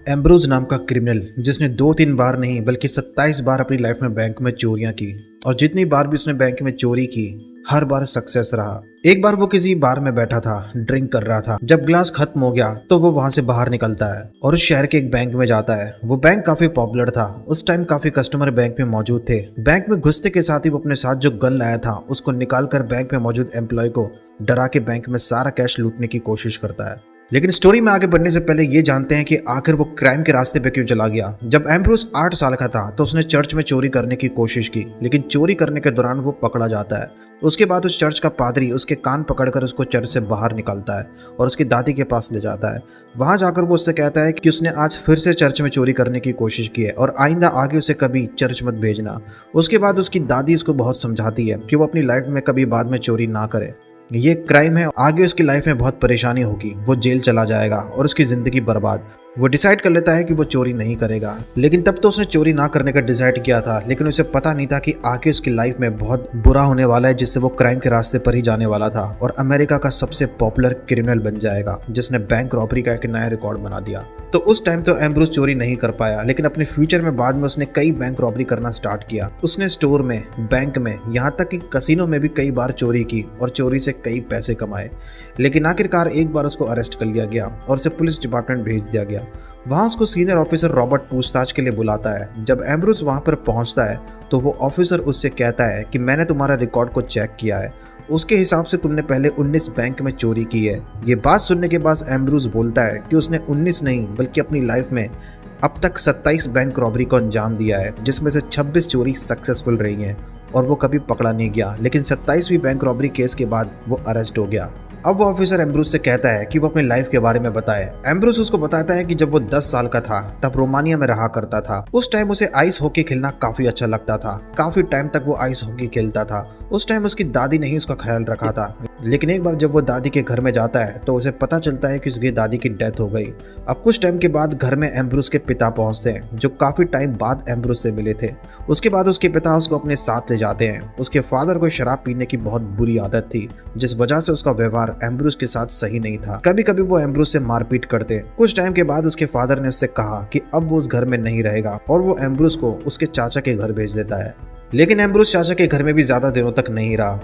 Ambrose नाम का criminal जिसने 2-3 बार नहीं बल्कि 27 बार अपनी लाइफ में बैंक में चोरियां की और जितनी बार भी उसने बैंक में चोरी की हर बार सक्सेस रहा। एक बार वो किसी बार में बैठा था, ड्रिंक कर रहा था। जब ग्लास खत्म हो गया तो वो वहां से बाहर निकलता है और उस शहर के एक बैंक में जाता है। वो बैंक काफी पॉपुलर था, उस टाइम काफी कस्टमर बैंक में मौजूद थे। बैंक में घुसते के साथ ही वो अपने साथ जो गन लाया था उसको निकाल कर बैंक में मौजूद एम्प्लॉय को डरा के बैंक में सारा कैश लूटने की कोशिश करता है। लेकिन स्टोरी में आगे बढ़ने से पहले ये जानते हैं कि आखिर वो क्राइम के रास्ते पे क्यों चला गया। जब एम्ब्रोस 8 साल का था तो उसने चर्च में चोरी करने की कोशिश की, लेकिन चोरी करने के दौरान वो पकड़ा जाता है। उसके बाद उस चर्च का पादरी उसके कान पकड़कर उसको चर्च से बाहर निकालता है और उसकी दादी के पास ले जाता है। वहां जाकर वो उससे कहता है कि उसने आज फिर से चर्च में चोरी करने की कोशिश की है और आइंदा आगे उसे कभी चर्च मत भेजना। उसके बाद उसकी दादी उसको बहुत समझाती है कि वो अपनी लाइफ में कभी बाद में चोरी ना करे। ये क्राइम है, आगे उसकी लाइफ में बहुत परेशानी होगी, वो जेल चला जाएगा और उसकी जिंदगी बर्बाद। वो डिसाइड कर लेता है कि वो चोरी नहीं करेगा, लेकिन तब तो उसने चोरी ना करने का डिसाइड किया था, लेकिन उसे पता नहीं था कि आगे उसकी लाइफ में बहुत बुरा होने वाला है, जिससे वो क्राइम के रास्ते पर ही जाने वाला था और अमेरिका का सबसे पॉपुलर क्रिमिनल बन जाएगा, जिसने बैंक रॉबरी का एक नया रिकॉर्ड बना दिया। तो उस टाइम तो एम्ब्रोस चोरी नहीं कर पाया, लेकिन अपने फ्यूचर में बाद में उसने कई बैंक रॉबरी करना स्टार्ट किया। उसने स्टोर में, बैंक में, यहाँ तक कि कसिनो में भी कई बार चोरी की और चोरी से कई पैसे कमाए। लेकिन आखिरकार एक बार उसको अरेस्ट कर लिया गया और उसे पुलिस डिपार्टमेंट भेज दिया गया। वहाँ उसको सीनियर ऑफिसर रॉबर्ट पूछताछ के लिए बुलाता है। जब एम्ब्रोस वहाँ पर पहुँचता है तो वो ऑफिसर उससे कहता है कि मैंने तुम्हारा रिकॉर्ड को चेक किया है, उसके हिसाब से तुमने पहले 19 बैंक में चोरी की है। ये बात सुनने के बाद एम्ब्रोस बोलता है कि उसने 19 नहीं बल्कि अपनी लाइफ में अब तक 27 बैंक रॉबरी को अंजाम दिया है, जिसमें से 26 चोरी सक्सेसफुल रही हैं और वो कभी पकड़ा नहीं गया। लेकिन 27वीं बैंक रॉबरी केस के बाद वो अरेस्ट हो गया। अब वो ऑफिसर एम्ब्रोस से कहता है कि वो अपनी लाइफ के बारे में बताए। एम्ब्रोस उसको बताता है कि जब वो 10 साल का था तब रोमानिया में रहा करता था। उस टाइम उसे आइस हॉकी खेलना काफी अच्छा लगता था, काफी टाइम तक वो आइस हॉकी खेलता था। उस टाइम उसकी दादी ने ही उसका ख्याल रखा था, लेकिन एक बार जब वो दादी के घर में जाता है तो उसे पता चलता है कि उसकी दादी की डेथ हो गई। अब कुछ टाइम के बाद घर में एम्ब्रोस के पिता पहुंचते हैं, जो काफी टाइम बाद एम्ब्रोस से मिले थे। उसके बाद उसके पिता उसको अपने साथ ले जाते हैं। उसके फादर को शराब पीने की बहुत बुरी आदत थी, जिस वजह से उसका व्यवहार एम्ब्रोस के साथ सही नहीं था। कभी कभी वो एम्ब्रोस से मारपीट करते। कुछ टाइम के बाद उसके फादर ने उससे कहा कि अब वो उस घर में नहीं रहेगा और वो एम्ब्रोस को उसके चाचा के घर भेज देता है। लेकिन एम्ब्रोस चाचा के घर में भी ज्यादा दिनों तक नहीं रहा।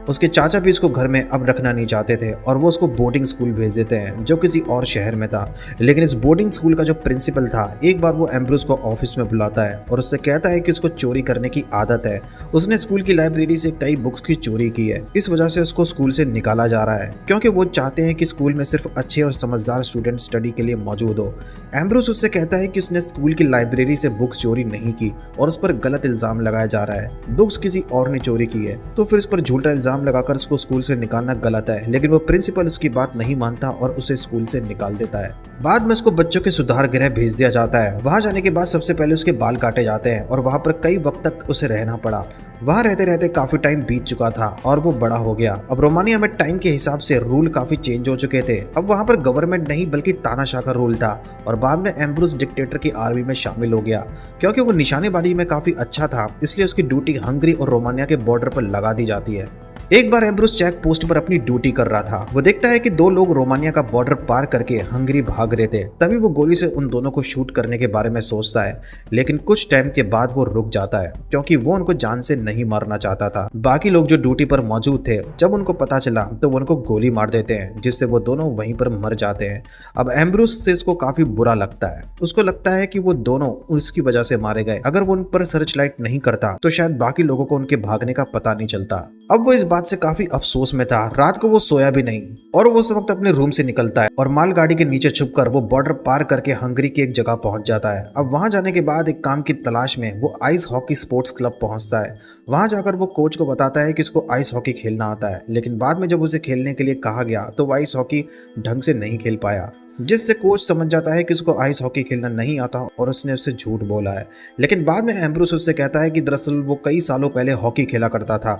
उसके चाचा भी उसको घर में अब रखना नहीं चाहते थे और वो उसको बोर्डिंग स्कूल भेज देते हैं, जो किसी और शहर में था। लेकिन इस बोर्डिंग स्कूल का जो प्रिंसिपल था, एक बार वो एम्ब्रोस को ऑफिस में बुलाता है और उससे कहता है कि उसको चोरी करने की आदत है। उसने स्कूल की लाइब्रेरी से कई बुक्स की चोरी की है, इस वजह से उसको स्कूल से निकाला जा रहा है, क्योंकि वो चाहते हैं कि स्कूल में सिर्फ अच्छे और समझदार स्टूडेंट स्टडी के लिए मौजूद हो। एम्ब्रोस उससे कहता है कि उसने स्कूल की लाइब्रेरी से बुक्स चोरी नहीं की और उस पर गलत इल्जाम लगाया जा रहा है, बुक्स किसी और ने चोरी की है, तो फिर इस पर झूठा इल्जाम लगाकर उसको स्कूल से निकालना गलत है। लेकिन वो प्रिंसिपल उसकी बात नहीं मानता और उसे स्कूल से निकाल देता है। बाद में उसको बच्चों के सुधार गृह भेज दिया जाता है। वहां जाने के बाद सबसे पहले उसके बाल काटे जाते हैं और वहां पर कई वक्त तक उसे रहना पड़ा। वहां रहते रहते काफी टाइम बीत चुका था और वो बड़ा हो गया। अब रोमानिया में टाइम के हिसाब से रूल काफी चेंज हो चुके थे। अब वहां पर गवर्नमेंट नहीं बल्कि तानाशाह का रूल था और बाद में एम्ब्रोस डिक्टेटर की आर्मी में शामिल हो गया। क्योंकि वो निशानेबाजी में काफी अच्छा था, इसलिए उसकी ड्यूटी हंगरी और रोमानिया के बॉर्डर पर लगा दी जाती है। एक बार एम्ब्रोस चेक पोस्ट पर अपनी ड्यूटी कर रहा था। वो देखता है कि 2 लोग रोमानिया का बॉर्डर पार करके हंगरी भाग रहे थे। तभी वो गोली से उन दोनों को शूट करने के बारे में सोचता है, लेकिन कुछ टाइम के बाद वो रुक जाता है, क्योंकि वो उनको जान से नहीं मारना चाहता था। बाकी लोग जो ड्यूटी पर मौजूद थे, जब उनको पता चला तो वो उनको गोली मार देते हैं, जिससे वो दोनों वहीं पर मर जाते हैं। अब एम्ब्रोस से इसको काफी बुरा लगता है। उसको लगता है कि वो दोनों उसकी वजह से मारे गए। अगर वो उन पर सर्च लाइट नहीं करता तो शायद बाकी लोगों को उनके भागने का पता नहीं चलता। अब वो इस बात से काफी अफसोस में था। रात को वो सोया भी नहीं और वो उस वक्त अपने रूम से निकलता है और मालगाड़ी के नीचे छुपकर वो बॉर्डर पार करके हंगरी की एक जगह पहुंच जाता है। अब वहां जाने के बाद एक काम की तलाश में वो आइस हॉकी स्पोर्ट्स क्लब पहुंचता है। वहां जाकर वो कोच को बताता है कि उसको आइस हॉकी खेलना आता है, लेकिन बाद में जब उसे खेलने के लिए कहा गया तो वो आइस हॉकी ढंग से नहीं खेल पाया, जिससे कोच समझ जाता है कि उसको आइस हॉकी खेलना नहीं आता और उसने उससे झूठ बोला है। लेकिन बाद में एम्ब्रोस उससे कहता है कि दरअसल वो कई सालों पहले हॉकी खेला करता था।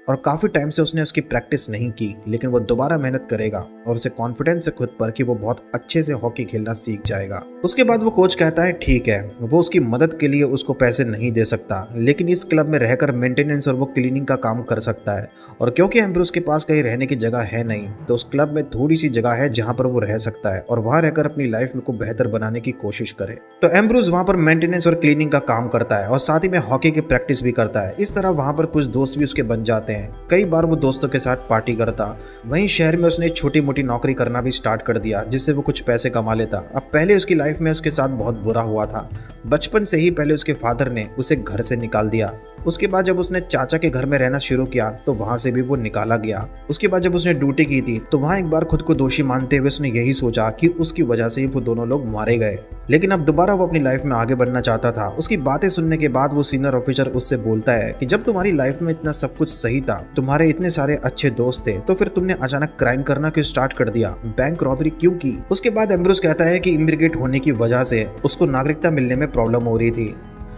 और काफी टाइम से उसने उसकी प्रैक्टिस नहीं की, लेकिन वो दोबारा मेहनत करेगा और उसे कॉन्फिडेंस है खुद पर कि वो बहुत अच्छे से हॉकी खेलना सीख जाएगा। उसके बाद वो कोच कहता है ठीक है, वो उसकी मदद के लिए उसको पैसे नहीं दे सकता, लेकिन इस क्लब में रहकर मेंटेनेंस और वो क्लीनिंग का काम कर सकता है। और क्योंकि एम्ब्रोस के पास कहीं रहने की जगह है नहीं, तो उस क्लब में थोड़ी सी जगह है जहां पर वो रह सकता है और वहां रहकर अपनी लाइफ को बेहतर बनाने की कोशिश करे। तो एम्ब्रोस वहां पर मेंटेनेंस और क्लीनिंग का काम करता है और साथ ही में हॉकी की प्रैक्टिस भी करता है। इस तरह वहां पर कुछ दोस्त भी उसके बन जाते हैं। कई बार वो दोस्तों के साथ पार्टी करता। वहीं शहर में उसने छोटी मोटी नौकरी करना भी स्टार्ट कर दिया, जिससे वो कुछ पैसे कमा लेता। अब पहले उसकी लाइफ में उसके साथ बहुत बुरा हुआ था। बचपन से ही पहले उसके फादर ने उसे घर से निकाल दिया। उसके बाद जब उसने चाचा के घर में रहना शुरू किया तो वहां से भी वो निकाला गया। उसके बाद जब उसने ड्यूटी की थी तो वहां एक बार खुद को दोषी मानते हुए उसने यही सोचा कि उसकी वजह से ही वो दोनों लोग मारे गए। लेकिन अब दोबारा वो अपनी लाइफ में आगे बढ़ना चाहता था। उसकी बातें सुनने के बाद वो सीनियर ऑफिसर उससे बोलता है कि जब तुम्हारी लाइफ में इतना सब कुछ सही था, तुम्हारे इतने सारे अच्छे दोस्त थे, तो फिर तुमने अचानक क्राइम करना क्यों स्टार्ट कर दिया, बैंक रॉबरी क्यों की? उसके बाद एम्ब्रोस कहता है कि इमिग्रेट होने की वजह से उसको नागरिकता मिलने में प्रॉब्लम हो रही थी।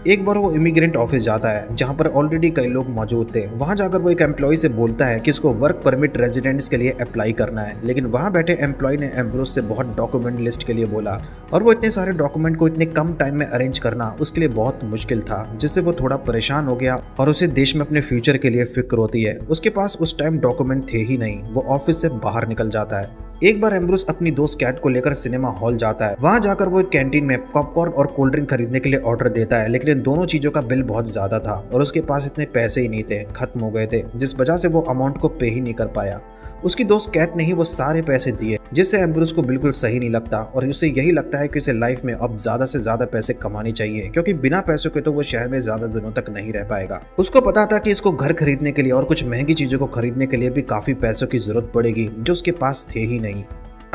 एक बार वो इमिग्रेंट ऑफिस जाता है जहां पर ऑलरेडी कई लोग मौजूद थे। वहां जाकर वो एक एम्प्लॉय से बोलता है कि उसको वर्क परमिट रेजिडेंट्स के लिए अप्लाई करना है, लेकिन वहां बैठे एम्प्लॉय ने एम्ब्रोस से बहुत डॉक्यूमेंट लिस्ट के लिए बोला और वो इतने सारे डॉक्यूमेंट को इतने कम टाइम में अरेंज करना उसके लिए बहुत मुश्किल था, जिससे वो थोड़ा परेशान हो गया और उसे देश में अपने फ्यूचर के लिए फिक्र होती है। उसके पास उस टाइम डॉक्यूमेंट थे ही नहीं। वो ऑफिस से बाहर निकल जाता है। एक बार एम्ब्रोस अपनी दोस्त कैट को लेकर सिनेमा हॉल जाता है। वहां जाकर वो एक कैंटीन में पॉपकॉर्न और कोल्ड ड्रिंक खरीदने के लिए ऑर्डर देता है, लेकिन इन दोनों चीजों का बिल बहुत ज्यादा था और उसके पास इतने पैसे ही नहीं थे, खत्म हो गए थे, जिस वजह से वो अमाउंट को पे ही नहीं कर पाया। उसकी दोस्त कैट ने ही वो सारे पैसे दिए, जिससे एम्ब्रोस को बिल्कुल सही नहीं लगता और उसे यही लगता है कि उसे लाइफ में अब ज्यादा से ज्यादा पैसे कमाने चाहिए, क्योंकि बिना पैसों के तो वो शहर में ज्यादा दिनों तक नहीं रह पाएगा। उसको पता था कि इसको घर खरीदने के लिए और कुछ महंगी चीजों को खरीदने के लिए भी काफी पैसों की जरूरत पड़ेगी, जो उसके पास थे ही नहीं।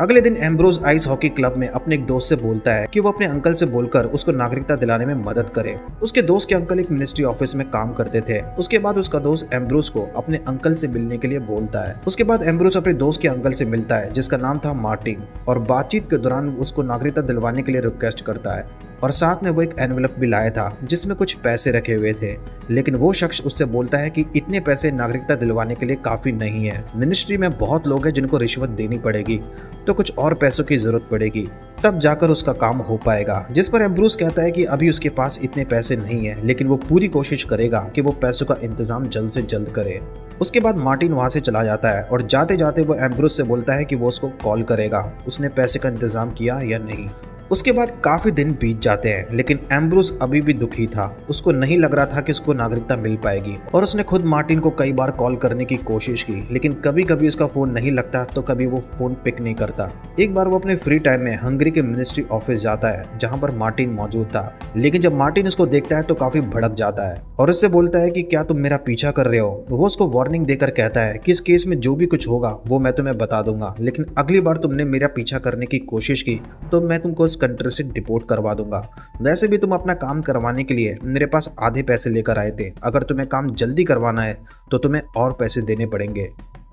अगले दिन एम्ब्रोस आइस हॉकी क्लब में अपने एक दोस्त से बोलता है कि वो अपने अंकल से बोलकर उसको नागरिकता दिलाने में मदद करे। उसके दोस्त के अंकल एक मिनिस्ट्री ऑफिस में काम करते थे। उसके बाद उसका दोस्त एम्ब्रोस को अपने अंकल से मिलने के लिए बोलता है। उसके बाद एम्ब्रोस अपने दोस्त के अंकल से मिलता है, जिसका नाम था मार्टिन, और बातचीत के दौरान उसको नागरिकता दिलवाने के लिए रिक्वेस्ट करता है और साथ में वो एक एनवेलप भी लाया था जिसमें कुछ पैसे रखे हुए थे। लेकिन वो शख्स उससे बोलता है कि इतने पैसे नागरिकता दिलवाने के लिए काफी नहीं है, मिनिस्ट्री में बहुत लोग हैं जिनको रिश्वत देनी पड़ेगी, तो कुछ और पैसों की जरूरत पड़ेगी, तब जाकर उसका काम हो पाएगा। जिस पर एम्ब्रोस कहता है कि अभी उसके पास इतने पैसे नहीं है, लेकिन वो पूरी कोशिश करेगा कि वो पैसों का इंतजाम जल्द से जल्द करे। उसके बाद मार्टिन वहां से चला जाता है और जाते जाते वो एम्ब्रोस से बोलता है कि वो उसको कॉल करेगा, उसने पैसे का इंतजाम किया या नहीं। उसके बाद काफी दिन बीत जाते हैं, लेकिन एम्ब्रोस अभी भी दुखी था। उसको नहीं लग रहा था कि उसको नागरिकता मिल पाएगी और उसने खुद मार्टिन को कई बार कॉल करने की कोशिश की, लेकिन कभी कभी उसका फोन नहीं लगता तो कभी वो फोन पिक नहीं करता। एक बार वो अपने फ्री टाइम में हंगरी के मिनिस्ट्री ऑफिस जाता है जहां पर मार्टिन मौजूद था, लेकिन जब मार्टिन उसको देखता है तो काफी भड़क जाता है और उससे बोलता है कि क्या तुम मेरा पीछा कर रहे हो। वो उसको वार्निंग देकर कहता है कि इस केस में जो भी कुछ होगा वो मैं तुम्हें बता दूंगा, लेकिन अगली बार तुमने मेरा पीछा करने की कोशिश की तो मैं तुमको कंट्री से डिपोर्ट करवा दूंगा। वैसे भी तुम अपना काम करवाने के लिए मेरे पास आधे पैसे लेकर आए थे, अगर तुम्हें काम जल्दी करवाना है तो तुम्हें और पैसे देने पड़ेंगे।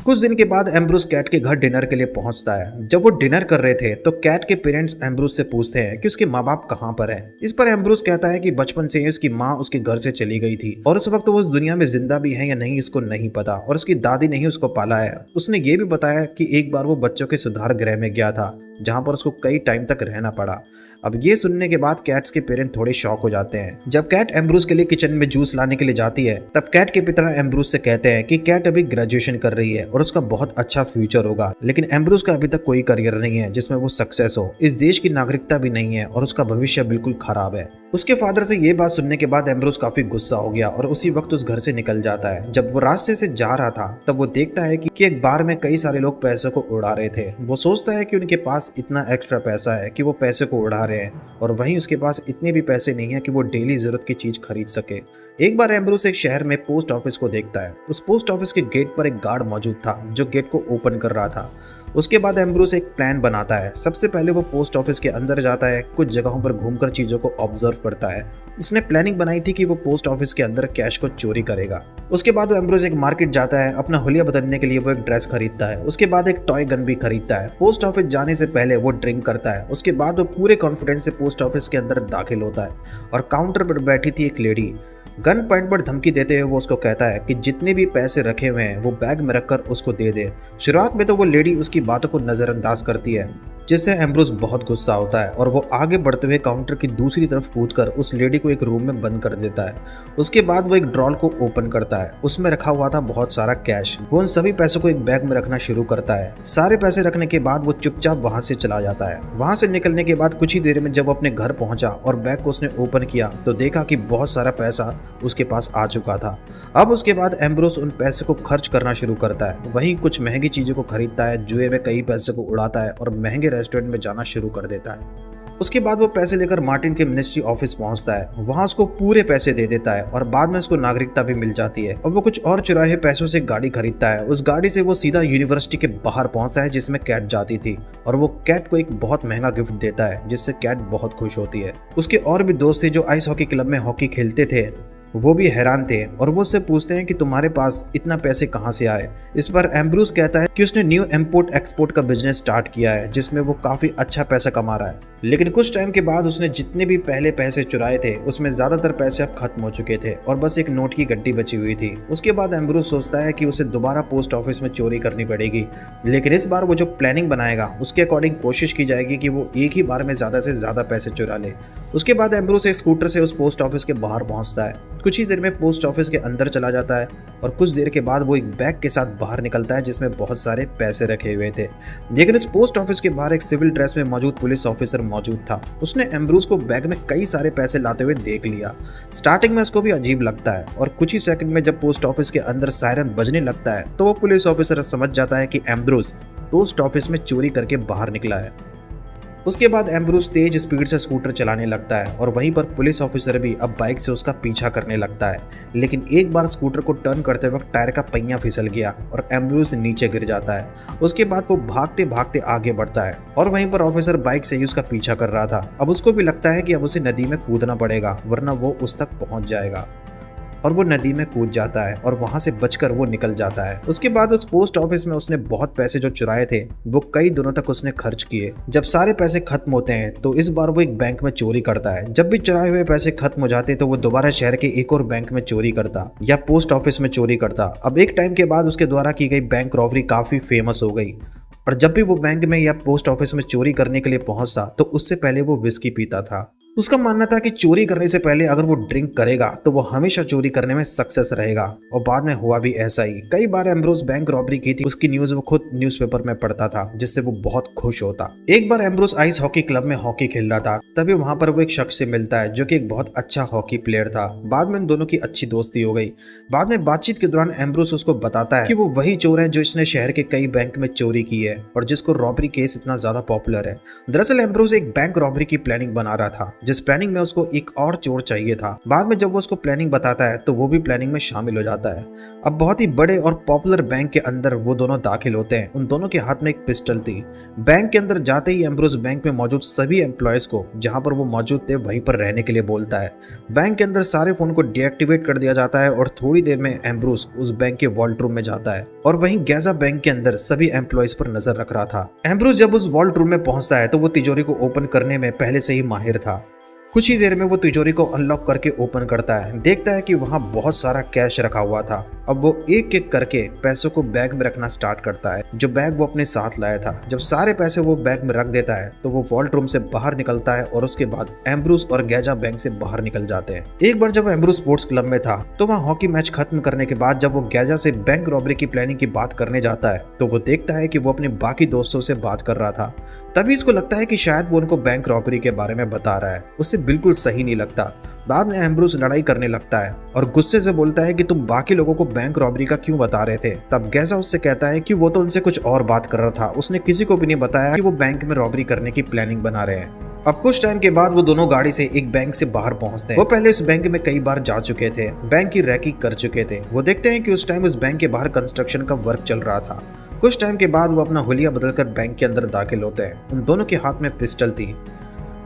कुछ दिन के बाद एम्ब्रोस कैट के घर डिनर के लिए पहुंचता है। जब वो डिनर कर रहे थे तो कैट के पेरेंट्स एम्ब्रोस से पूछते हैं कि उसके माँ बाप कहाँ पर हैं। इस पर एम्ब्रोस कहता है कि बचपन से ही उसकी माँ उसके घर से चली गई थी और उस वक्त वो उस दुनिया में जिंदा भी है या नहीं इसको नहीं पता, और उसकी दादी ने ही उसको पाला है। उसने ये भी बताया कि एक बार वो बच्चों के सुधार गृह में गया था जहाँ पर उसको कई टाइम तक रहना पड़ा। अब ये सुनने के बाद कैट्स के पेरेंट थोड़े शॉक हो जाते हैं। जब कैट एम्ब्रोस के लिए किचन में जूस लाने के लिए जाती है तब कैट के पिता एम्ब्रोस से कहते हैं कि कैट अभी ग्रेजुएशन कर रही है और उसका बहुत अच्छा फ्यूचर होगा, लेकिन एम्ब्रोस का अभी तक कोई करियर नहीं है जिसमें वो सक्सेस हो, इस देश की नागरिकता भी नहीं है और उसका भविष्य बिल्कुल खराब है। उसके फादर से ये बात सुनने के बाद एम्ब्रोस काफी गुस्सा हो गया और उसी वक्त उस घर से निकल जाता है। जब वो रास्ते से जा रहा था तब वो देखता है कि एक बार में कई सारे लोग पैसों को उड़ा रहे थे। वो सोचता है कि उनके पास इतना एक्स्ट्रा पैसा है कि वो पैसे को उड़ा रहे हैं, और वहीं उसके पास इतने भी पैसे नहीं है कि वो डेली जरूरत की चीज खरीद सके। एक बार एम्ब्रोस एक शहर में पोस्ट ऑफिस को देखता है। उस पोस्ट ऑफिस के गेट पर एक गार्ड मौजूद था जो गेट को ओपन कर रहा था। उसके बाद एम्ब्रोस एक प्लान बनाता है। सबसे पहले वो पोस्ट ऑफिस के अंदर जाता है, कुछ जगहों पर घूमकर चीजों को ऑब्जर्व करता है। उसने प्लानिंग बनाई थी कि वो पोस्ट ऑफिस के अंदर कैश को चोरी करेगा। उसके बाद वो एम्ब्रोस एक मार्केट जाता है, अपना हुलिया बदलने के लिए वो एक ड्रेस खरीदता है। उसके बाद एक टॉय गन भी खरीदता है। पोस्ट ऑफिस जाने से पहले वो ड्रिंक करता है। उसके बाद वो पूरे कॉन्फिडेंस से पोस्ट ऑफिस के अंदर दाखिल होता है और काउंटर पर बैठी थी एक लेडी गन पॉइंट पर धमकी देते हुए वो उसको कहता है कि जितने भी पैसे रखे हुए हैं वो बैग में रखकर उसको दे दे। शुरुआत में तो वो लेडी उसकी बातों को नजरअंदाज करती है, जिससे एम्ब्रोस बहुत गुस्सा होता है और वो आगे बढ़ते हुए काउंटर की दूसरी तरफ कूदकर उस लेडी को एक रूम में बंद कर देता है। उसके बाद वो एक ड्रॉर को ओपन करता है, उसमें रखा हुआ था बहुत सारा कैश। वो उन सभी पैसों को एक बैग में रखना शुरू करता है। सारे पैसे रखने के बाद वो चुपचाप वहां से चला जाता है। वहां से निकलने के बाद कुछ ही देर में जब वो अपने घर पहुंचा और बैग को उसने ओपन किया तो देखा कि बहुत सारा पैसा उसके पास आ चुका था। अब उसके बाद एम्ब्रोस उन पैसे को खर्च करना शुरू करता है। वहीं कुछ महंगी चीजों को खरीदता है, जुए में कई पैसे को उड़ाता है और महंगे रेस्टोरेंट में जाना शुरू कर देता है। उसके बाद वो पैसे लेकर मार्टिन के मिनिस्ट्री ऑफिस पहुंचता है। वहां उसको पूरे पैसे दे देता है और बाद में उसको नागरिकता भी मिल जाती है और वो कुछ और चुराए पैसों से गाड़ी खरीदता है। उस गाड़ी से वो सीधा यूनिवर्सिटी के बाहर पहुंचता है जिसमें कैट जाती थी और वो कैट को एक बहुत महंगा गिफ्ट देता है, जिससे कैट बहुत खुश होती है। उसके और भी दोस्त थे जो आइस हॉकी क्लब में हॉकी खेलते थे, वो भी हैरान थे और वो उससे पूछते हैं कि तुम्हारे पास इतना पैसे कहाँ से आए। इस पर एम्ब्रूस कहता है कि उसने न्यू इम्पोर्ट एक्सपोर्ट का बिजनेस स्टार्ट किया है जिसमें वो काफी अच्छा पैसा कमा रहा है। लेकिन कुछ टाइम के बाद उसने जितने भी पहले पैसे चुराए थे उसमें ज्यादातर पैसे अब खत्म हो चुके थे और बस एक नोट की गड्डी बची हुई थी। उसके बाद एम्ब्रूस सोचता है कि उसे दोबारा पोस्ट ऑफिस में चोरी करनी पड़ेगी, लेकिन इस बार वो जो प्लानिंग बनाएगा उसके अकॉर्डिंग कोशिश की जाएगी कि वो एक ही बार में ज्यादा से ज्यादा पैसे चुरा ले। उसके बाद एम्ब्रूस एक स्कूटर से उस पोस्ट ऑफिस के बाहर पहुंचता है। कुछ ही देर में पोस्ट ऑफिस के अंदर चला जाता है और कुछ देर के बाद वो एक बैग के साथ बाहर निकलता है जिसमें बहुत सारे पैसे रखे हुए थे। लेकिन इस पोस्ट ऑफिस के बाहर एक सिविल ड्रेस में मौजूद पुलिस ऑफिसर मौजूद था। उसने एम्ब्रूस को बैग में कई सारे पैसे लाते हुए देख लिया। स्टार्टिंग में उसको भी अजीब लगता है और कुछ ही सेकंड में जब पोस्ट ऑफिस के अंदर सायरन बजने लगता है तो वो पुलिस ऑफिसर समझ जाता है कि एम्ब्रूस पोस्ट ऑफिस में चोरी करके बाहर निकला है। उसके बाद एम्ब्रूस तेज स्पीड से स्कूटर चलाने लगता है और वहीं पर पुलिस ऑफिसर भी अब बाइक से उसका पीछा करने लगता है। लेकिन एक बार स्कूटर को टर्न करते वक्त टायर का पहिया फिसल गया और एम्ब्रूस नीचे गिर जाता है। उसके बाद वो भागते भागते आगे बढ़ता है और वहीं पर ऑफिसर बाइक से ही उसका पीछा कर रहा था। अब उसको भी लगता है कि अब उसे नदी में कूदना पड़ेगा वरना वो उस तक पहुंच जाएगा और वो नदी में कूद जाता है और वहां से बचकर वो निकल जाता है। उसके बाद उस पोस्ट ऑफिस में उसने बहुत पैसे जो चुराए थे वो कई दिनों तक उसने खर्च किए। जब सारे पैसे खत्म होते हैं तो इस बार वो एक बैंक में चोरी करता है। जब भी चुराए हुए पैसे खत्म हो जाते तो वो दोबारा शहर के एक और बैंक में चोरी करता या पोस्ट ऑफिस में चोरी करता। अब एक टाइम के बाद उसके द्वारा की गई बैंक रॉबरी काफी फेमस हो गई और जब भी वो बैंक में या पोस्ट ऑफिस में चोरी करने के लिए पहुंचता तो उससे पहले वो विस्की पीता था। उसका मानना था कि चोरी करने से पहले अगर वो ड्रिंक करेगा तो वो हमेशा चोरी करने में सक्सेस रहेगा और बाद में हुआ भी ऐसा ही। कई बार एम्ब्रोस बैंक रॉबरी की थी, उसकी न्यूज वो खुद न्यूज़पेपर में पढ़ता था जिससे वो बहुत खुश होता। एक बार एम्ब्रोस आइस हॉकी क्लब में हॉकी खेल रहा था, तभी वहां पर वो एक शख्स से मिलता है जो कि एक बहुत अच्छा हॉकी प्लेयर था। बाद में इन दोनों की अच्छी दोस्ती हो गई। बाद में बातचीत के दौरान एम्ब्रोस उसको बताता है कि वो वही चोर है जो इसने शहर के कई बैंक में चोरी की है और जिसको रॉबरी केस इतना ज्यादा पॉपुलर है। दरअसल एम्ब्रोस एक बैंक रॉबरी की प्लानिंग बना रहा था, जिस प्लानिंग में उसको एक और चोर चाहिए था। बाद में जब वो उसको प्लानिंग बताता है तो वो भी प्लानिंग में शामिल हो जाता है। अब बहुत ही बड़े और पॉपुलर बैंक के अंदर वो दोनों दाखिल होते हैं। उन दोनों के हाथ में एक पिस्टल थी। बैंक के अंदर जाते ही एम्ब्रोस बैंक में मौजूद सभी एम्प्लॉयज को जहां पर वो मौजूद थे वहीं पर रहने के लिए बोलता है। बैंक के अंदर सारे फोन को डीएक्टिवेट कर दिया जाता है और थोड़ी देर में एम्ब्रोस उस बैंक के वॉल्ट रूम में जाता है और वहीं गैजा बैंक के अंदर सभी एम्प्लॉयज पर नजर रख रहा था। एम्ब्रोस जब उस वॉल्ट रूम में पहुंचता है तो वो तिजोरी को ओपन करने में पहले से ही माहिर था। कुछ ही देर में वो तिजोरी को अनलॉक करके ओपन करता है, देखता है कि वहां बहुत सारा कैश रखा हुआ था। अब वो एक एक करके पैसों को बैग में रखना स्टार्ट करता है, जो बैग वो अपने साथ लाया था। जब सारे पैसे वो बैग में रख देता है तो वो वॉल्ट रूम से बाहर निकलता है और उसके बाद एम्ब्रूस और गैजा बैंक से बाहर निकल जाते हैं। एक बार जब एम्ब्रूस स्पोर्ट्स क्लब में था तो वहाँ हॉकी मैच खत्म करने के बाद जब वो गैजा से बैंक रॉबरी की प्लानिंग की बात करने जाता है तो वो देखता है कि वो अपने बाकी दोस्तों से बात कर रहा था। तभी इसको लगता है कि शायद वो उनको बैंक रॉबरी के बारे में बता रहा है। उसे बिल्कुल सही नहीं लगता। बाद में एम्ब्रोस लड़ाई करने लगता है और गुस्से से बोलता है कि तुम बाकी लोगों को बैंक रॉबरी का क्यों बता रहे थे। तब गैजा उससे कहता है कि वो तो उनसे कुछ और बात कर रहा था, उसने किसी को भी नहीं बताया कि वो बैंक में रॉबरी करने की प्लानिंग बना रहे हैं। अब कुछ टाइम के बाद वो दोनों गाड़ी से एक बैंक से बाहर पहुंचते हैं। वो पहले इस बैंक में कई बार जा चुके थे, बैंक की रैकिंग कर चुके थे। वो देखते हैं कि उस टाइम उस बैंक के बाहर कंस्ट्रक्शन का वर्क चल रहा था। कुछ टाइम के बाद वो अपना हुलिया बदलकर बैंक के अंदर दाखिल होते हैं। उन दोनों के हाथ में पिस्टल थी।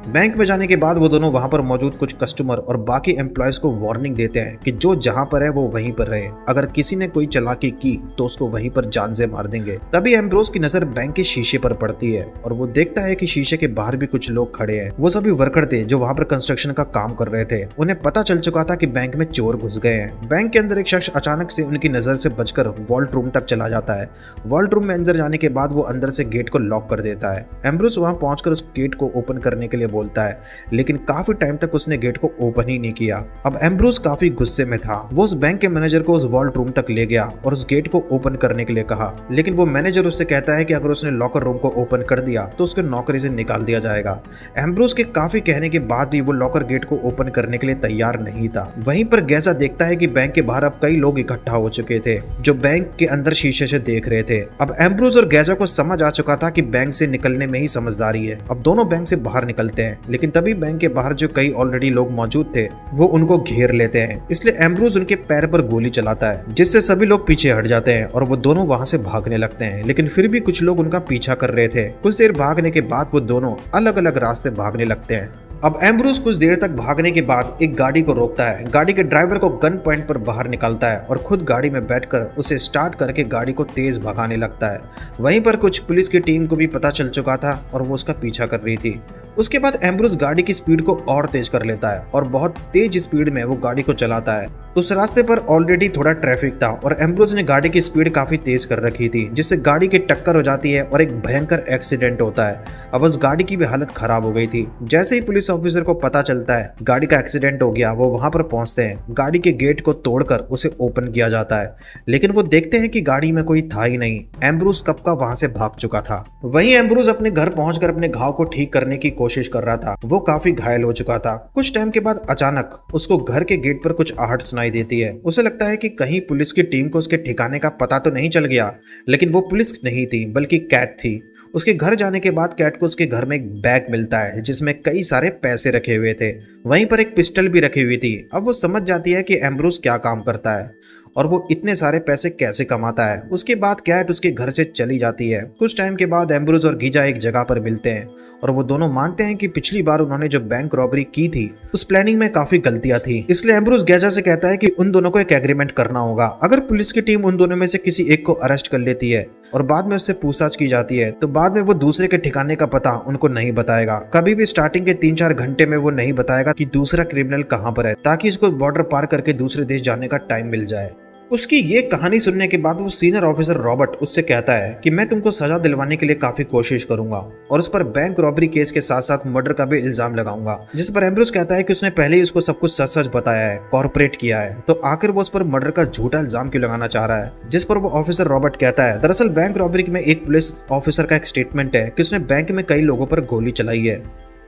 बैंक में जाने के बाद वो दोनों वहां पर मौजूद कुछ कस्टमर और बाकी एम्प्लॉयज को वार्निंग देते हैं कि जो जहां पर है वो वहीं पर रहे, अगर किसी ने कोई चालाकी की तो उसको वहीं पर जान से मार देंगे। तभी एम्ब्रोस की नजर बैंक के शीशे पर पड़ती है और वो देखता है कि शीशे के बाहर भी कुछ लोग खड़े हैं। वो सभी वर्कर थे जो वहां पर कंस्ट्रक्शन का काम कर रहे थे। उन्हें पता चल चुका था कि बैंक में चोर घुस गए हैं। बैंक के अंदर एक शख्स अचानक से उनकी नजर से बचकर वॉल्ट रूम तक चला जाता है। वॉल्ट रूम में अंदर जाने के बाद वो अंदर से गेट को लॉक कर देता है। एम्ब्रोस वहां पहुंचकर उस गेट को ओपन करने के लिए बोलता है, लेकिन काफी टाइम तक उसने गेट को ओपन ही नहीं किया। अब एम्ब्रोस काफी गुस्से में था। वो उस बैंक के मैनेजर को उस वॉल्ट रूम तक ले गया और उस गेट को ओपन करने के लिए कहा, लेकिन वो मैनेजर उससे कहता है कि अगर उसने लॉकर रूम को ओपन कर दिया तो उसको नौकरी से निकाल दिया जाएगा। एम्ब्रोस के काफी कहने के बाद भी वो लॉकर गेट को ओपन करने के लिए तैयार नहीं था। वहीं पर गैजा देखता है कि बैंक के बाहर अब कई लोग इकट्ठा हो चुके थे जो बैंक के अंदर शीशे से देख रहे थे। अब एम्ब्रोस और गैजा को समझ आ चुका था कि बैंक से निकलने में ही समझदारी है। अब दोनों बैंक से बाहर निकलते हैं, लेकिन तभी बैंक के बाहर जो कई ऑलरेडी लोग मौजूद थे वो उनको घेर लेते हैं। इसलिए एम्ब्रोस उनके पैर पर गोली चलाता है, जिससे सभी लोग पीछे हट जाते हैं और वो दोनों वहां से भागने लगते हैं। लेकिन फिर भी कुछ लोग उनका पीछा कर रहे थे। कुछ देर भागने के बाद वो दोनों अलग अलग रास्ते भागने लगते हैं। अब एम्ब्रोस कुछ देर तक भागने के बाद एक गाड़ी को रोकता है। गाड़ी के ड्राइवर को गन पॉइंट पर बाहर निकालता है और खुद गाड़ी में बैठकर उसे स्टार्ट करके गाड़ी को तेज भगाने लगता है। वहीं पर कुछ पुलिस की टीम को भी पता चल चुका था और वो उसका पीछा कर रही थी। उसके बाद एम्ब्रोस गाड़ी की स्पीड को और तेज कर लेता है और बहुत तेज स्पीड में वो गाड़ी को चलाता है। उस रास्ते पर ऑलरेडी थोड़ा ट्रैफिक था और एम्ब्रोस ने गाड़ी की स्पीड काफी तेज कर रखी थी, जिससे गाड़ी की टक्कर हो जाती है और एक भयंकर एक्सीडेंट होता है। अब उस गाड़ी की भी हालत खराब हो गई थी। जैसे ही पुलिस ऑफिसर को पता चलता है गाड़ी का एक्सीडेंट हो गया, वो वहां पर पहुंचते हैं। गाड़ी के गेट को तोड़कर उसे ओपन किया जाता है, लेकिन वो देखते हैं कि गाड़ी में कोई था ही नहीं। एम्ब्रोस कब का वहां से भाग चुका था। वहीं एम्ब्रोस अपने घर पहुंचकर अपने घाव को ठीक करने की कोशिश कर रहा था। वो काफी घायल हो चुका था। कुछ टाइम के बाद अचानक उसको घर के गेट पर कुछ आहट सुनाई देती है। उसे लगता है कि कहीं पुलिस की टीम को उसके ठिकाने का पता तो नहीं चल गया, लेकिन वो पुलिस नहीं थी बल्कि कैट थी। उसके घर जाने के बाद कैट को उसके घर में एक बैग मिलता है जिसमें कई सारे पैसे रखे हुए थे। वहीं पर एक पिस्टल भी रखी हुई थी। अब वो समझ जाती है कि एम्ब्रोस क्या काम करता है और वो इतने सारे पैसे कैसे कमाता है। उसके बाद कैट उसके घर से चली जाती है। कुछ टाइम के बाद एम्ब्रोस और गीजा एक जगह पर मिलते हैं और वो दोनों मानते हैं कि पिछली बार उन्होंने जो बैंक रॉबरी की थी उस प्लानिंग में काफी गलतियां थी। इसलिए एम्ब्रोस गीजा से कहता है कि उन दोनों को एक एग्रीमेंट करना होगा। अगर पुलिस की टीम उन दोनों में से किसी एक को अरेस्ट कर लेती है और बाद में उससे पूछताछ की जाती है तो बाद में वो दूसरे के ठिकाने का पता उनको नहीं बताएगा। कभी भी स्टार्टिंग के 3-4 घंटे में वो नहीं बताएगा कि दूसरा क्रिमिनल कहाँ पर है, ताकि उसको बॉर्डर पार करके दूसरे देश जाने का टाइम मिल जाए। उसकी ये कहानी सुनने के बाद वो सीनियर ऑफिसर रॉबर्ट उससे कहता है कि मैं तुमको सजा दिलवाने के लिए काफी कोशिश करूंगा और उस पर बैंक रॉबरी केस के साथ साथ मर्डर का भी इल्जाम लगाऊंगा। जिस पर एम्ब्रोस कहता है कि उसने पहले ही उसको सब कुछ सच सच बताया है, कॉर्पोरेट किया है, तो आखिर वो उस पर मर्डर का झूठा इल्जाम क्यों लगाना चाह रहा है। जिस पर वो ऑफिसर रॉबर्ट कहता है दरअसल बैंक रॉबरी में एक पुलिस ऑफिसर का एक स्टेटमेंट है कि उसने बैंक में कई लोगों पर गोली चलाई है।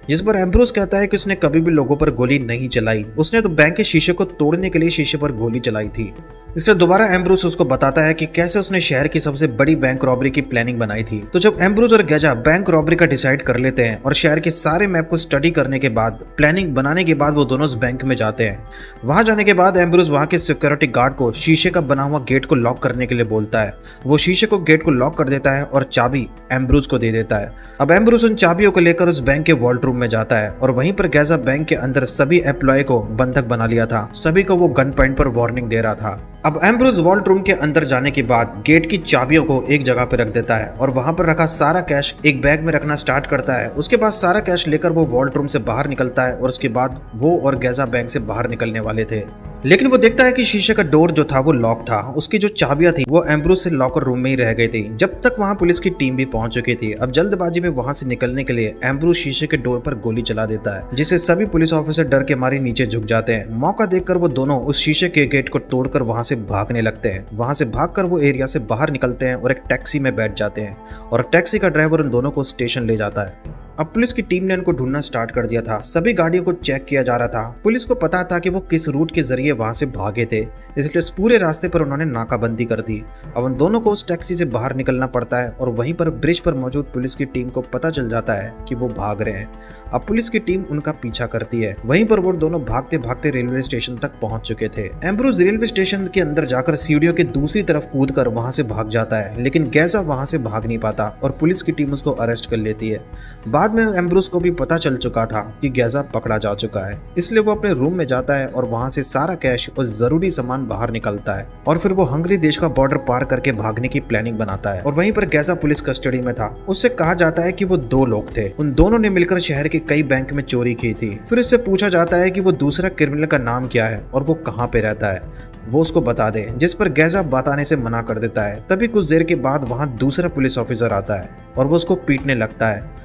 जिस पर एम्ब्रोस कहता है कि उसने कभी भी लोगों पर गोली नहीं चलाई, उसने तो बैंक के शीशे को तोड़ने के लिए शीशे पर गोली चलाई थी। इससे दोबारा एम्ब्रोस उसको बताता है कि कैसे उसने शहर की सबसे बड़ी बैंक रॉबरी की प्लानिंग बनाई थी। तो जब एम्ब्रोस और गैजा बैंक रॉबरी का डिसाइड कर लेते हैं और शहर के सारे मैप को स्टडी करने के बाद प्लानिंग बनाने के बाद वो दोनों उस बैंक में जाते हैं। वहां जाने के बाद एम्ब्रोस वहां के सिक्योरिटी गार्ड को शीशे का बना हुआ गेट को लॉक करने के लिए बोलता है। वो शीशे को गेट को लॉक कर देता है और चाबी एम्ब्रोस को दे देता है। अब एम्ब्रोस उन चाबियों को लेकर उस बैंक के वॉल्ट रूम में जाता है और वहीं पर गैजा बैंक के अंदर सभी एम्प्लॉय को बंधक बना लिया था। सभी को वो गन पॉइंट पर वार्निंग दे रहा था। अब एम्ब्रोस वॉल्ट रूम के अंदर जाने के बाद गेट की चाबियों को एक जगह पर रख देता है और वहां पर रखा सारा कैश एक बैग में रखना स्टार्ट करता है। उसके बाद सारा कैश लेकर वो वॉल्ट रूम से बाहर निकलता है और उसके बाद वो और गैजा बैंक से बाहर निकलने वाले थे, लेकिन वो देखता है कि शीशे का डोर जो था वो लॉक था। उसकी जो चाबियां थी वो एम्ब्रोस से लॉकर रूम में ही रह गई थी जब तक वहां पुलिस की टीम भी पहुंच चुकी थी। अब जल्दबाजी में वहां से निकलने के लिए एम्ब्रोस शीशे के डोर पर गोली चला देता है, जिससे सभी पुलिस ऑफिसर डर के मारे नीचे झुक जाते हैं। मौका देखकर वो दोनों उस शीशे के गेट को तोड़कर वहां से भागने लगते हैं। वहां से भागकर वो एरिया से बाहर निकलते हैं और एक टैक्सी में बैठ जाते हैं और टैक्सी का ड्राइवर उन दोनों को स्टेशन ले जाता है। अब पुलिस की टीम ने उनको ढूंढना स्टार्ट कर दिया था। सभी गाड़ियों को चेक किया जा रहा था। पुलिस को पता था कि वो किस रूट के जरिए वहां से भागे थे, इसलिए इस पूरे रास्ते पर उन्होंने नाकाबंदी कर दी। अब उन दोनों को उस टैक्सी से बाहर निकलना पड़ता है और वहीं पर ब्रिज पर मौजूद पुलिस की टीम को पता चल जाता है कि वो भाग रहे हैं। अब पुलिस की टीम उनका पीछा करती है। वहीं पर वो दोनों भागते भागते रेलवे स्टेशन तक पहुंच चुके थे। एम्ब्रोस रेलवे स्टेशन के अंदर जाकर सीढ़ियों के दूसरी तरफ कूदकर वहां से भाग जाता है, लेकिन गैजा वहां से भाग नहीं पाता और पुलिस की टीम उसको अरेस्ट कर लेती है। बाद में एम्ब्रोस को भी पता चल चुका था कि गैजा पकड़ा जा चुका है, इसलिए वो अपने रूम में जाता है और वहां से सारा कैश और जरूरी सामान बाहर निकलता है और फिर वो हंगरी देश का बॉर्डर पार करके भागने की प्लानिंग बनाता है। और वहीं पर गैजा पुलिस कस्टडी में था। उससे कहा जाता है कि वो दो लोग थे, उन दोनों ने मिलकर शहर के कई बैंक में चोरी की थी। फिर उससे पूछा जाता है कि वो दूसरा क्रिमिनल का नाम क्या है और वो कहाँ पे रहता है, वो उसको बता दे, जिस पर गैजा बताने से मना कर देता है। तभी कुछ देर के बाद वहां दूसरा पुलिस ऑफिसर आता है और वो उसको पीटने लगता है।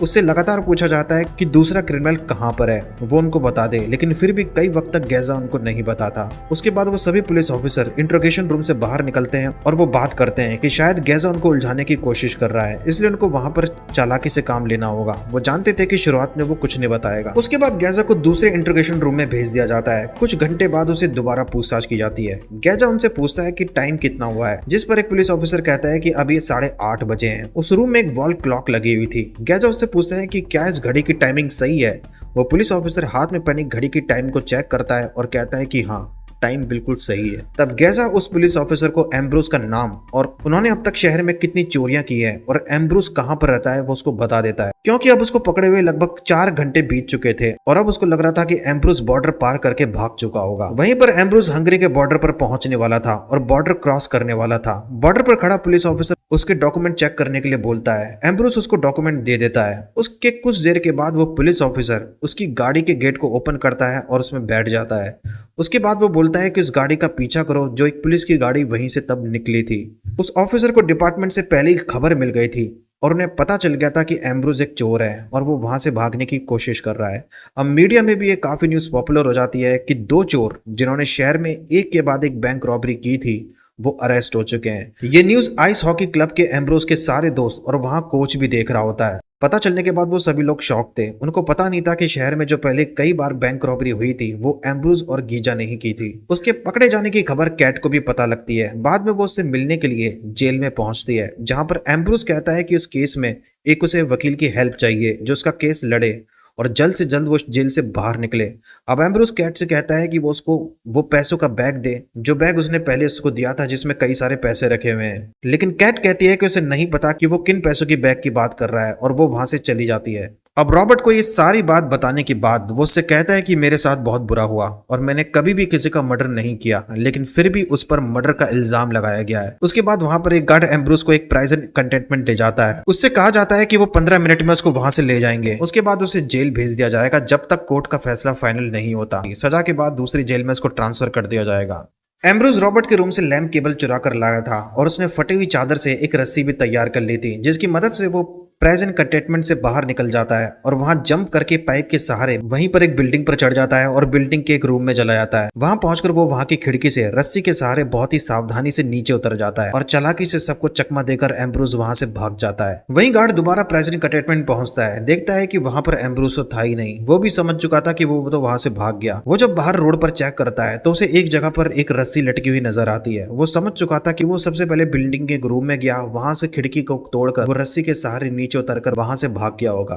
उससे लगातार पूछा जाता है कि दूसरा क्रिमिनल कहाँ पर है, वो उनको बता दे, लेकिन फिर भी कई वक्त तक गैजा उनको नहीं बताता। उसके बाद वो सभी पुलिस ऑफिसर इंट्रोगेशन रूम से बाहर निकलते हैं और वो बात करते हैं कि शायद गैजा उनको उलझाने की कोशिश कर रहा है, इसलिए उनको वहां पर चालाकी से काम लेना होगा। वो जानते थे कि शुरुआत में वो कुछ नहीं बताएगा। उसके बाद गैजा को दूसरे इंट्रोगेशन रूम में भेज दिया जाता है। कुछ घंटे बाद उसे दोबारा पूछताछ की जाती है। गैजा उनसे पूछता है कि टाइम कितना हुआ है, जिस पर एक पुलिस ऑफिसर कहता है कि अभी 8:30 बजे हैं। उस रूम में एक वॉल क्लॉक लगी हुई थी। गैजा उससे पूछता है कि क्या इस घड़ी की टाइमिंग सही है। वो पुलिस ऑफिसर हाथ में पहनी घड़ी की टाइम को चेक करता है और कहता है कि हाँ, टाइम बिल्कुल सही है। तब गैजा उस पुलिस ऑफिसर को एम्ब्रोस का नाम और उन्होंने अब तक शहर में कितनी चोरियां की है और एम्ब्रोस कहां पर रहता है वो उसको बता देता है, क्योंकि अब उसको पकड़े हुए लगभग 4 घंटे बीत चुके थे और अब उसको लग रहा था कि एम्ब्रोस बॉर्डर पार करके भाग चुका होगा। वहीं पर एम्ब्रोस हंगरी के बॉर्डर पर पहुंचने वाला था और बॉर्डर क्रॉस करने वाला था। बॉर्डर पर खड़ा पुलिस ऑफिसर उसके डॉक्यूमेंट चेक करने के लिए बोलता है। एम्ब्रोस उसको डॉक्यूमेंट दे देता है। उसके कुछ देर के बाद वो पुलिस ऑफिसर उसकी गाड़ी के गेट को ओपन करता है और उसमें बैठ जाता है। उसके बाद वो बोलता है कि उस गाड़ी का पीछा करो, जो एक पुलिस की गाड़ी वहीं से तब निकली थी। उस ऑफिसर को डिपार्टमेंट से पहले ही खबर मिल गई थी और उन्हें पता चल गया था कि एम्ब्रोस एक चोर है और वो वहां से भागने की कोशिश कर रहा है। अब मीडिया में भी ये काफी न्यूज पॉपुलर हो जाती है कि 2 चोर जिन्होंने शहर में एक के बाद एक बैंक रॉबरी की थी वो अरेस्ट हो चुके हैं। ये न्यूज आइस हॉकी क्लब के एम्ब्रोस के सारे दोस्त और वहां कोच भी देख रहा होता है। पता चलने के बाद वो सभी लोग शॉक थे। उनको पता नहीं था कि शहर में जो पहले कई बार बैंक रॉबरी हुई थी वो एम्ब्रोस और गीजा नहीं की थी। उसके पकड़े जाने की खबर कैट को भी पता लगती है। बाद में वो उससे मिलने के लिए जेल में पहुंचती है, जहां पर एम्ब्रोस कहता है कि उस केस में एक उसे वकील की हेल्प चाहिए जो उसका केस लड़े और जल्द से जल्द वो जेल से बाहर निकले। अब एम्ब्रोस कैट से कहता है कि वो उसको वो पैसों का बैग दे, जो बैग उसने पहले उसको दिया था जिसमें कई सारे पैसे रखे हुए हैं। लेकिन कैट कहती है कि उसे नहीं पता कि वो किन पैसों की बैग की बात कर रहा है और वो वहां से चली जाती है। अब रॉबर्ट को ये सारी बात बताने के बाद वो उससे कहता है कि मेरे साथ बहुत बुरा हुआ और मैंने कभी भी किसी का मर्डर नहीं किया, लेकिन फिर भी उस पर मर्डर का इल्जाम लगाया गया है। उसके बाद वहां पर एक गार्ड एम्ब्रोस को एक प्राइजन कंटेनमेंट ले जाता है। उससे कहा जाता है कि वो 15 मिनट में उसको वहां से ले जाएंगे। उसके बाद उसे जेल भेज दिया जाएगा जब तक कोर्ट का फैसला फाइनल नहीं होता। सजा के बाद दूसरी जेल में उसको ट्रांसफर कर दिया जाएगा। एम्ब्रोस रॉबर्ट के रूम से लैंप केबल चुरा कर लाया था और उसने फटी हुई चादर से एक रस्सी भी तैयार कर ली थी, जिसकी मदद से वो प्रेजेंट कंटेनमेंट से बाहर निकल जाता है और वहां जंप करके पाइप के सहारे वहीं पर एक बिल्डिंग पर चढ़ जाता है और बिल्डिंग के एक रूम में चला जाता है। वहां पहुंचकर वो वहां की खिड़की से रस्सी के सहारे बहुत ही सावधानी से नीचे उतर जाता है और चालाकी से सबको चकमा देकर एम्ब्रोस वहां से भाग जाता है। वहीं गार्ड दोबारा प्रेजेंट कंटेनमेंट पहुंचता है, देखता है कि वहां पर एम्ब्रोस तो था ही नहीं। वो भी समझ चुका था कि वो तो वहां से भाग गया। वो जब बाहर रोड पर चेक करता है तो उसे एक जगह पर एक रस्सी लटकी हुई नजर आती है। वो समझ चुका था कि वो सबसे पहले बिल्डिंग के एक रूम में गया, वहां से खिड़की को तोड़कर वो रस्सी के सहारे नीचे उतरकर वहां से भाग गया होगा।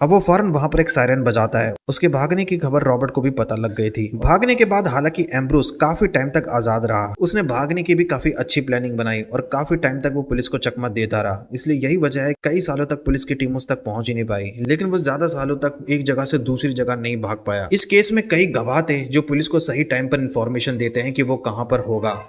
अब वो फौरन वहां पर एक सायरन बजाता है। उसके भागने की खबर रॉबर्ट को भी पता लग गई थी। भागने के बाद हालांकि एम्ब्रोस काफी टाइम तक आजाद रहा। उसने भागने की भी काफी अच्छी प्लानिंग बनाई और काफी टाइम तक वो पुलिस को चकमा देता रहा। इसलिए यही वजह है कई सालों तक पुलिस की टीम उस तक पहुंच ही नहीं पाई। लेकिन वो ज्यादा सालों तक एक जगह से दूसरी जगह नहीं भाग पाया। इस केस में कई गवाह थे जो पुलिस को सही टाइम पर इंफॉर्मेशन देते हैं कि वो कहां पर होगा।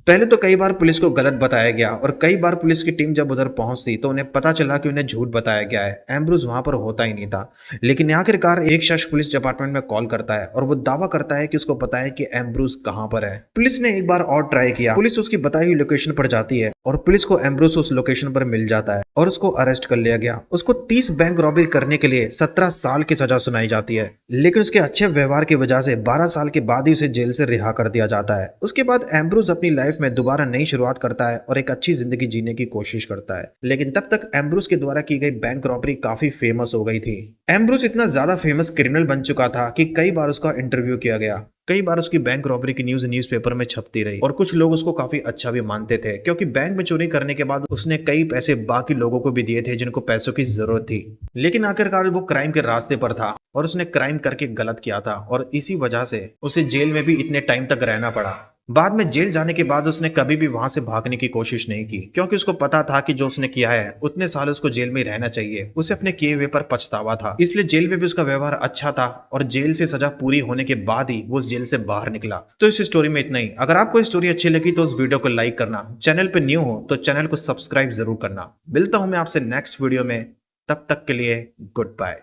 पहले तो कई बार पुलिस को गलत बताया गया और कई बार पुलिस की टीम जब उधर पहुंचती तो उन्हें पता चला कि उन्हें झूठ बताया गया है। एम्ब्रोस वहां पर होता ही नहीं था। लेकिन आखिरकार एक शख्स पुलिस डिपार्टमेंट में कॉल करता है और वो दावा करता है कि उसको पता है कि एम्ब्रोस कहां पर है। पुलिस ने एक बार और ट्राई किया। पुलिस उसकी बताई हुई लोकेशन पर जाती है और पुलिस को एम्ब्रोस उस लोकेशन पर मिल जाता है और उसको अरेस्ट कर लिया गया। उसको 30 बैंक रॉबरी करने के लिए 17 साल की सजा सुनाई जाती है, लेकिन उसके अच्छे व्यवहार की वजह से 12 साल के बाद ही उसे जेल से रिहा कर दिया जाता है। उसके बाद एम्ब्रोस अपनी लाइफ में दोबारा नई शुरुआत करता है और एक अच्छी जिंदगी जीने की कोशिश करता है। लेकिन तब तक एम्ब्रोस के द्वारा की गई बैंक रॉबरी काफी फेमस हो गई थी। एम्ब्रोस इतना ज्यादा फेमस क्रिमिनल बन चुका था कि कई बार उसका इंटरव्यू किया गया। कई बार उसकी बैंक रॉबरी की न्यूज न्यूज़पेपर में छपती रही और कुछ लोग उसको काफी अच्छा भी मानते थे, क्योंकि बैंक में चोरी करने के बाद उसने कई पैसे बाकी लोगों को भी दिए थे जिनको पैसों की जरूरत थी। लेकिन आखिरकार वो क्राइम के रास्ते पर था और उसने क्राइम करके गलत किया था और इसी वजह से उसे जेल में भी इतने टाइम तक रहना पड़ा। बाद में जेल जाने के बाद उसने कभी भी वहां से भागने की कोशिश नहीं की, क्योंकि उसको पता था कि जो उसने किया है उतने साल उसको जेल में रहना चाहिए। उसे अपने किए हुए पर पछतावा था, इसलिए जेल में भी उसका व्यवहार अच्छा था और जेल से सजा पूरी होने के बाद ही वो उस जेल से बाहर निकला। तो इस स्टोरी में इतना ही। अगर आपको स्टोरी अच्छी लगी तो उस वीडियो को लाइक करना, चैनल पे न्यू हो तो चैनल को सब्सक्राइब जरूर करना। मिलता हूं मैं आपसे नेक्स्ट वीडियो में, तब तक के लिए गुड बाय।